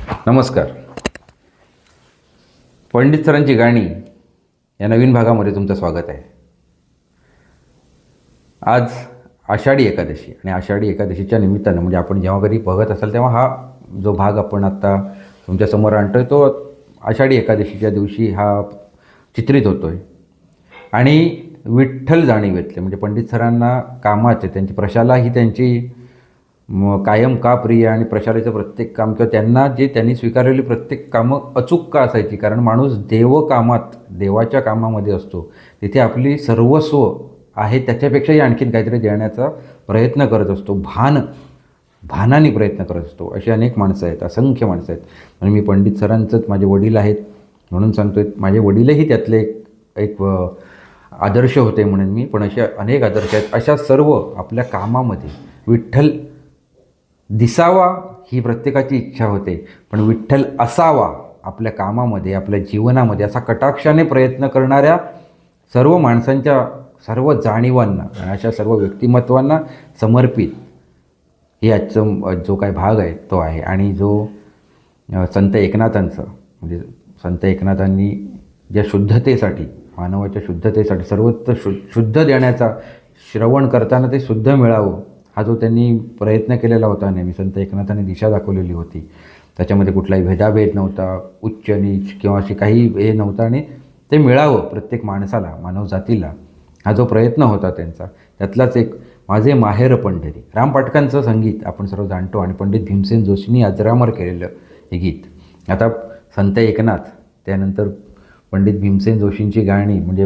नमस्कार. पंडित सरांची गाणी या नवीन भागामध्ये तुमचं स्वागत आहे. आज आषाढी एकादशी आणि आषाढी एकादशीच्या निमित्तानं म्हणजे आपण जेव्हा कधी बघत असाल तेव्हा हा जो भाग आपण आत्ता तुमच्यासमोर आणतो आहे तो आषाढी एकादशीच्या दिवशी हा चित्रित होतो आहे. आणि विठ्ठल जाणीवेतले म्हणजे पंडित सरांना कामाचे त्यांची प्रशाला ही त्यांची कायम का प्रिय आणि प्रशालेचं प्रत्येक काम किंवा त्यांना जे त्यांनी स्वीकारलेली प्रत्येक कामं अचूक का असायची. कारण माणूस देवकामात देवाच्या कामामध्ये असतो तिथे आपली सर्वस्व आहे त्याच्यापेक्षाही आणखीन काहीतरी देण्याचा प्रयत्न करत असतो. भानाने प्रयत्न करत असतो. अशी अनेक माणसं आहेत, असंख्य माणसं आहेत. आणि मी पंडित सरांचंच माझे वडील आहेत म्हणून सांगतो आहे. माझे वडीलही त्यातले एक आदर्श होते म्हणून मी, पण असे अनेक आदर्श आहेत. अशा सर्व आपल्या कामामध्ये विठ्ठल दिसावा ही प्रत्येकाची इच्छा होते, पण विठ्ठल असावा आपल्या कामामध्ये आपल्या जीवनामध्ये असा कटाक्षाने प्रयत्न करणाऱ्या सर्व माणसांच्या सर्व जाणीवांना आणि अशा सर्व व्यक्तिमत्वांना समर्पित ही आजचं जो काही भाग आहे तो आहे. आणि जो संत एकनाथांचं म्हणजे संत एकनाथांनी ज्या शुद्धतेसाठी मानवाच्या शुद्धतेसाठी सर्वत्र शुद्ध देण्याचा श्रवण करताना ते शुद्ध मिळावं हा जो त्यांनी प्रयत्न केलेला होता नेहमी. संत एकनाथांनी दिशा दाखवलेली होती. त्याच्यामध्ये कुठलाही भेदाभेद नव्हता, उच्च नीच किंवा अशी काही हे नव्हतं आणि ते मिळावं प्रत्येक माणसाला मानवजातीला हा जो प्रयत्न होता त्यांचा. त्यातलाच एक माझे माहेर पंढरी राम पाटकांचं संगीत आपण सर्व जाणतो आणि पंडित भीमसेन जोशींनी अजरामर केलेलं हे गीत. आता संत एकनाथ त्यानंतर पंडित भीमसेन जोशींची गाणी म्हणजे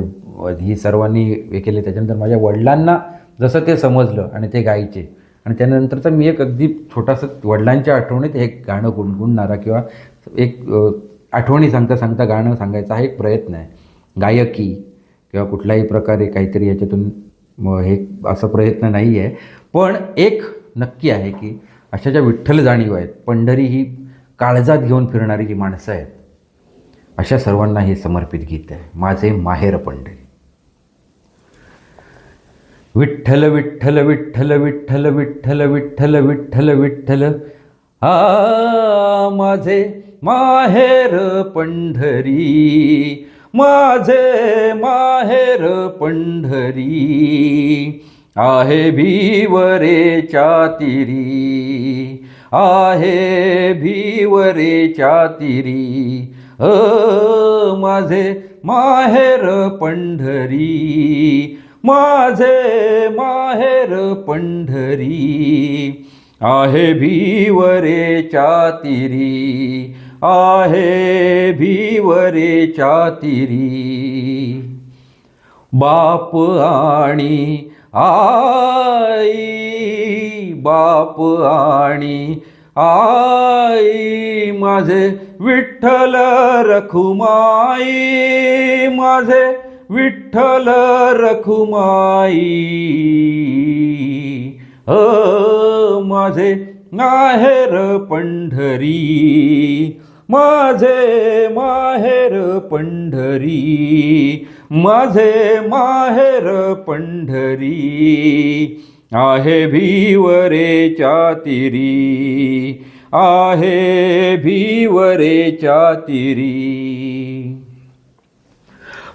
ही सर्वांनी हे केले. त्याच्यानंतर माझ्या वडिलांना जसं ते समजलं आणि ते गायचे आणि त्यानंतरचा मी एक अगदी छोटासा वडिलांच्या आठवणीत एक गाणं गुणगुणणारा किंवा एक आठवणी सांगता सांगता गाणं सांगायचा हा एक प्रयत्न आहे. गायकी किंवा कुठल्याही प्रकारे काहीतरी याच्यातून हे असा प्रयत्न नाही आहे, पण एक नक्की आहे की अशा ज्या विठ्ठल जाणीव आहेत, पंढरी ही काळजात घेऊन फिरणारी जी माणसं आहेत अशा सर्वांना हे समर्पित गीत आहे. माझे माहेर पंढरी. विठ्ठल विठ्ठल विठ्ठल विठ्ठल विठ्ठल विठ्ठल विठ्ठल विठ्ठल माझे माहेर पंढरी, माझे माहेर पंढरी, आहे भिवरेच्या तीरी, आहे भिवरेच्या तीरी, माझे माहेर पंढरी, माझे माहेर पंढरी, आहे भिवरेच्या तीरी, आहे भिवरेच्या तीरी. बाप आणि आई, बाप आणि आई, माझे विठ्ठल रखुमाई, माझे विठ्ठल रखुमाई, माझे माहेर पंढरी, माझे माहेर पंढरी, माझे माहेर पंढरी, आहे भिवरेच्या तीरी, आहे भिवरेच्या तीरी.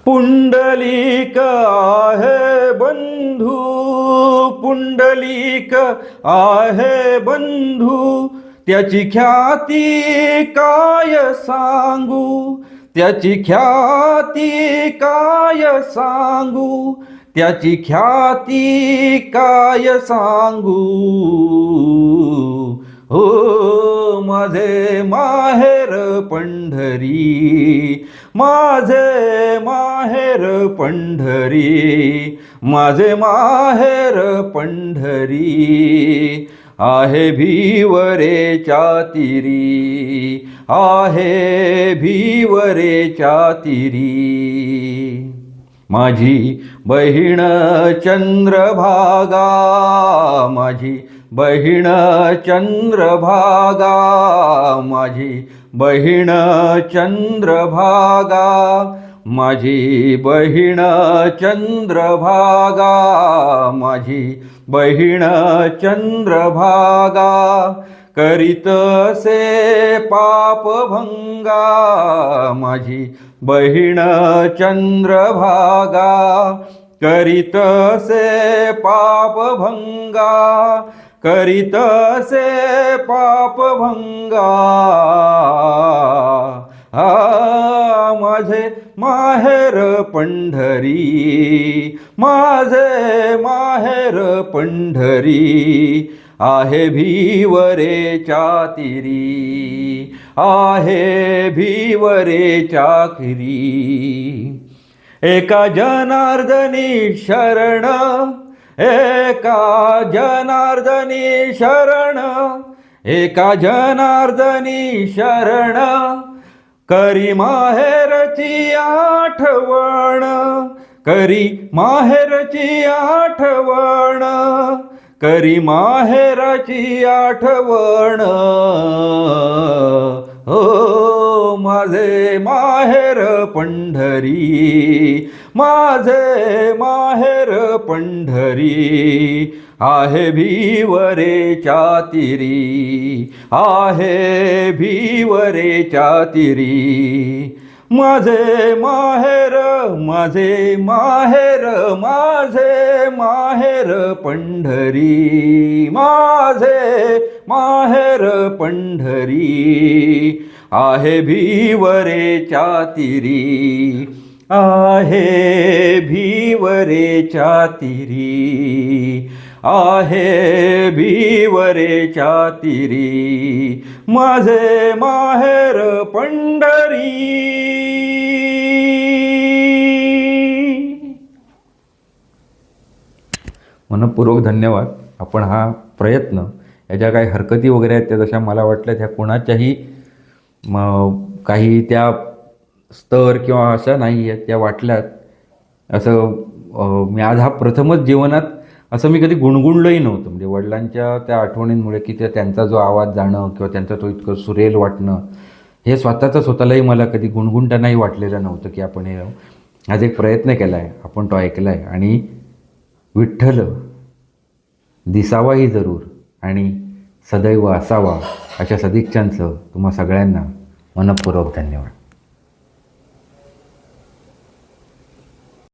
पुंडलिक आहे बंधू, पुंडलिक आहे बंधू, त्याची ख्याती काय सांगू, त्याची ख्याती काय सांगू, त्याची ख्याती काय सांगू, हो माझे माहेर पंढरी, माझे माहेर पंढरी, माझे माहेर पंढरी, आहे भिवरेच्या तीरी, आहे भिवरेच्या तीरी. माझी बहीण चंद्रभागा, माझी बहीण चंद्रभागा, माझी बहीण चंद्रभागा, माझी बहीण चंद्रभागा, माझी बहीण चंद्रभागा, करीत असे पापभंगा माझी बहीण चंद्रभागा, करीत असे पापभंगा, करीत असे पापभंगा, माझे माहेर पंढरी, माझे माहेर पंढरी, आहे भिवरेच्या तीरी, आहे भिवरेच्या खिरी, एका जनार्दनी शरण, एका जनार्दनी शरण, एका जनार्दनी शरण, करी माहेरची आठवण, करी माहेरची आठवण, करी माहेरची आठवण, हो माझे माहेर पंढरी, माझे माहेर पंढरी, आहे भिवरेच्या तीरी, आहे भिवरेच्या तीरी, माझे माहेर, माझे माहेर, माझे माहेर पंढरी, माझे माहेर पंढरी, आहे भिवरेच्या तीरी, आहे भिवरेच्या तीरी, आहे भिवरेच्या तीरी, माझे माहेर पंढरी. मनपूर्वक धन्यवाद. आपण हा प्रयत्न, याच्या काही हरकती वगैरे आहेत त्या जशा मला वाटल्या त्या कोणाच्याही काही त्या स्तर किंवा अशा नाही आहेत, त्या वाटल्यात. असं मी आज हा प्रथमच जीवनात असं मी कधी गुणगुणलंही नव्हतं. म्हणजे वडिलांच्या त्या आठवणींमुळे की त्यांचा जो आवाज जाणं किंवा त्यांचा तो इतकं सुरेल वाटणं, हे स्वतःलाही मला कधी गुणगुणतानाही वाटलेलं नव्हतं की आपण हे आज एक प्रयत्न केला आहे, आपण तो ऐकला आहे. आणि विठ्ठल दिसावाही जरूर आणि सदैव असावा अशा सदिच्छांसह तुम्हा सगळ्यांना मनपूर्वक धन्यवाद.